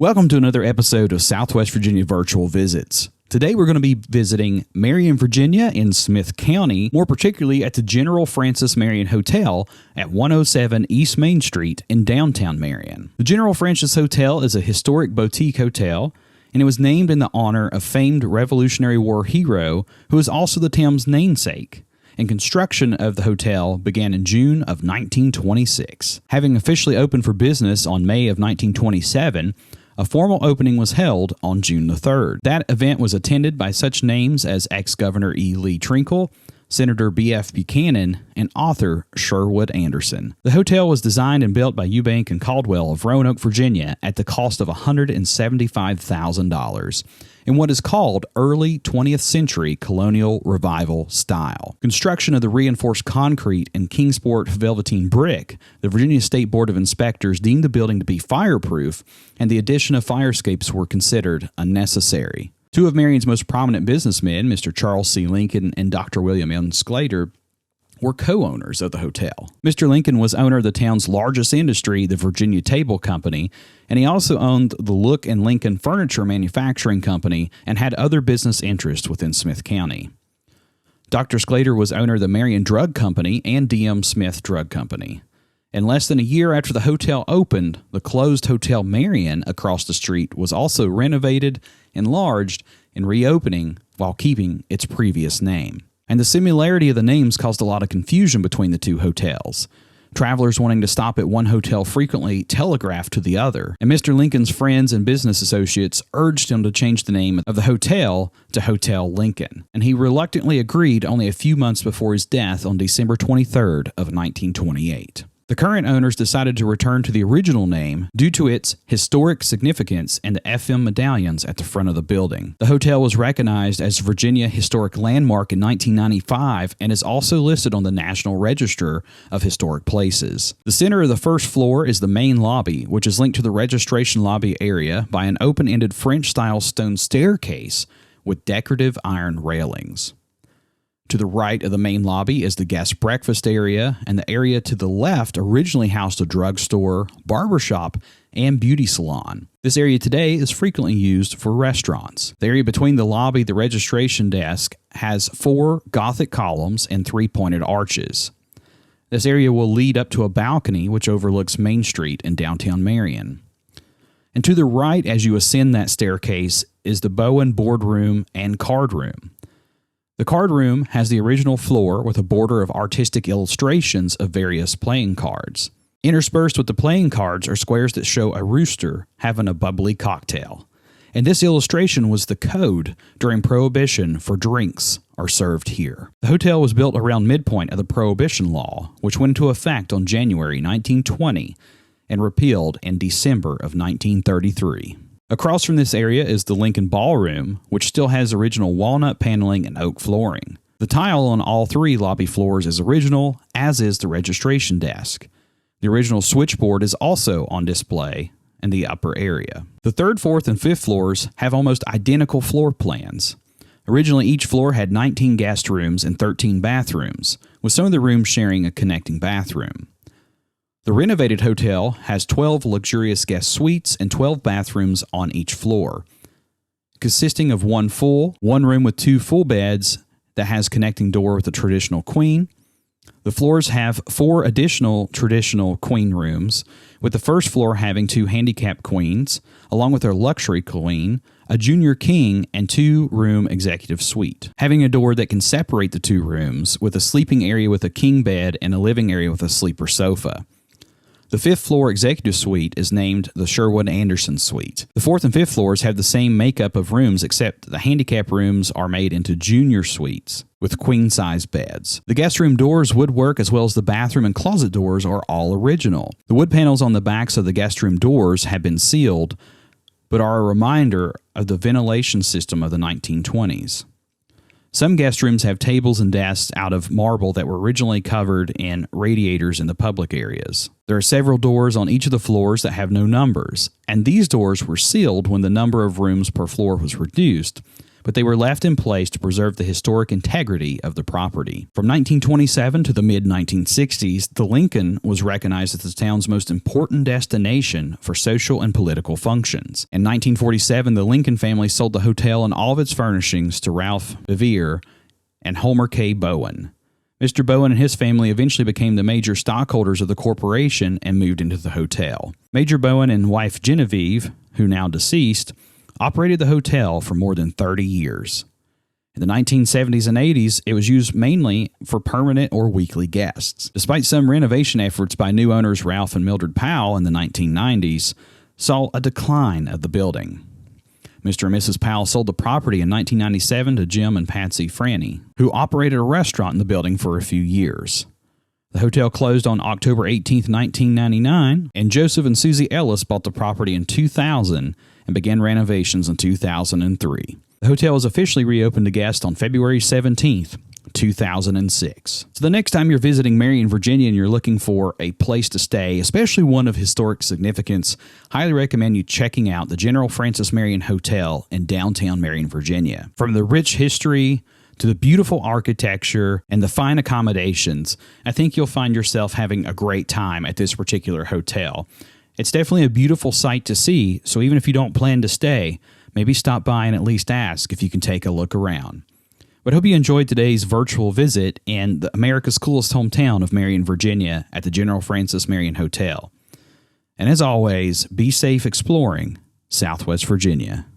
Welcome to another episode of Southwest Virginia Virtual Visits. Today we're going to be visiting Marion, Virginia in Smith County, more particularly at the General Francis Marion Hotel at 107 East Main Street in downtown Marion. The General Francis Hotel is a historic boutique hotel, and it was named in the honor of famed Revolutionary War hero who is also the town's namesake. And construction of the hotel began in June of 1926. Having officially opened for business on May of 1927, a formal opening was held on June the 3rd. That event was attended by such names as ex-Governor E. Lee Trinkle, Senator B.F. Buchanan, and author Sherwood Anderson. The hotel was designed and built by Eubank and Caldwell of Roanoke, Virginia at the cost of $175,000 in what is called early 20th century colonial revival style. Construction of the reinforced concrete and Kingsport velveteen brick, the Virginia State Board of Inspectors deemed the building to be fireproof, and the addition of fire escapes were considered unnecessary. Two of Marion's most prominent businessmen, Mr. Charles C. Lincoln and Dr. William M. Sclater, were co-owners of the hotel. Mr. Lincoln was owner of the town's largest industry, the Virginia Table Company, and he also owned the Look and Lincoln Furniture Manufacturing Company and had other business interests within Smith County. Dr. Sclater was owner of the Marion Drug Company and D.M. Smith Drug Company. And less than a year after the hotel opened, the closed Hotel Marion across the street was also renovated, enlarged, and reopening while keeping its previous name. And the similarity of the names caused a lot of confusion between the two hotels. Travelers wanting to stop at one hotel frequently telegraphed to the other, and Mr. Lincoln's friends and business associates urged him to change the name of the hotel to Hotel Lincoln, and he reluctantly agreed only a few months before his death on December 23rd of 1928. The current owners decided to return to the original name due to its historic significance and the FM medallions at the front of the building. The hotel was recognized as Virginia Historic Landmark in 1995 and is also listed on the National Register of Historic Places. The center of the first floor is the main lobby, which is linked to the registration lobby area by an open-ended French-style stone staircase with decorative iron railings. To the right of the main lobby is the guest breakfast area, and the area to the left originally housed a drugstore, barbershop, and beauty salon. This area today is frequently used for restaurants. The area between the lobby and the registration desk has 4 Gothic columns and 3 pointed arches. This area will lead up to a balcony which overlooks Main Street in downtown Marion. And to the right as you ascend that staircase is the Bowen Boardroom and Card Room. The card room has the original floor with a border of artistic illustrations of various playing cards. Interspersed with the playing cards are squares that show a rooster having a bubbly cocktail. And this illustration was the code during Prohibition for drinks are served here. The hotel was built around midpoint of the Prohibition law, which went into effect on January 1920 and repealed in December of 1933. Across from this area is the Lincoln Ballroom, which still has original walnut paneling and oak flooring. The tile on all 3 lobby floors is original, as is the registration desk. The original switchboard is also on display in the upper area. The 3rd, 4th, and 5th floors have almost identical floor plans. Originally, each floor had 19 guest rooms and 13 bathrooms, with some of the rooms sharing a connecting bathroom. The renovated hotel has 12 luxurious guest suites and 12 bathrooms on each floor, consisting of 1 room with 2 full beds that has connecting door with a traditional queen. The floors have 4 additional traditional queen rooms, with the first floor having 2 handicapped queens, along with their luxury queen, a junior king, and 2-room executive suite, having a door that can separate the 2 rooms, with a sleeping area with a king bed and a living area with a sleeper sofa. The 5th floor executive suite is named the Sherwood Anderson Suite. The 4th and 5th floors have the same makeup of rooms, except the handicap rooms are made into junior suites with queen-size beds. The guest room doors, woodwork, as well as the bathroom and closet doors are all original. The wood panels on the backs of the guest room doors have been sealed, but are a reminder of the ventilation system of the 1920s. Some guest rooms have tables and desks out of marble that were originally covered in radiators in the public areas. There are several doors on each of the floors that have no numbers, and these doors were sealed when the number of rooms per floor was reduced, but they were left in place to preserve the historic integrity of the property. From 1927 to the mid-1960s, the Lincoln was recognized as the town's most important destination for social and political functions. In 1947, the Lincoln family sold the hotel and all of its furnishings to Ralph Bevere and Homer K. Bowen. Mr. Bowen and his family eventually became the major stockholders of the corporation and moved into the hotel. Major Bowen and wife Genevieve, who now deceased, operated the hotel for more than 30 years. In the 1970s and 80s, it was used mainly for permanent or weekly guests. Despite some renovation efforts by new owners Ralph and Mildred Powell in the 1990s, saw a decline of the building. Mr. and Mrs. Powell sold the property in 1997 to Jim and Patsy Franny, who operated a restaurant in the building for a few years. The hotel closed on October 18, 1999, and Joseph and Susie Ellis bought the property in 2000 and began renovations in 2003. The hotel was officially reopened to guests on February 17, 2006. So the next time you're visiting Marion, Virginia, and you're looking for a place to stay, especially one of historic significance, highly recommend you checking out the General Francis Marion Hotel in downtown Marion, Virginia. From the rich history to the beautiful architecture and the fine accommodations, I think you'll find yourself having a great time at this particular hotel. It's definitely a beautiful sight to see, so even if you don't plan to stay, maybe stop by and at least ask if you can take a look around. But I hope you enjoyed today's virtual visit in America's coolest hometown of Marion, Virginia at the General Francis Marion Hotel. And as always, be safe exploring Southwest Virginia.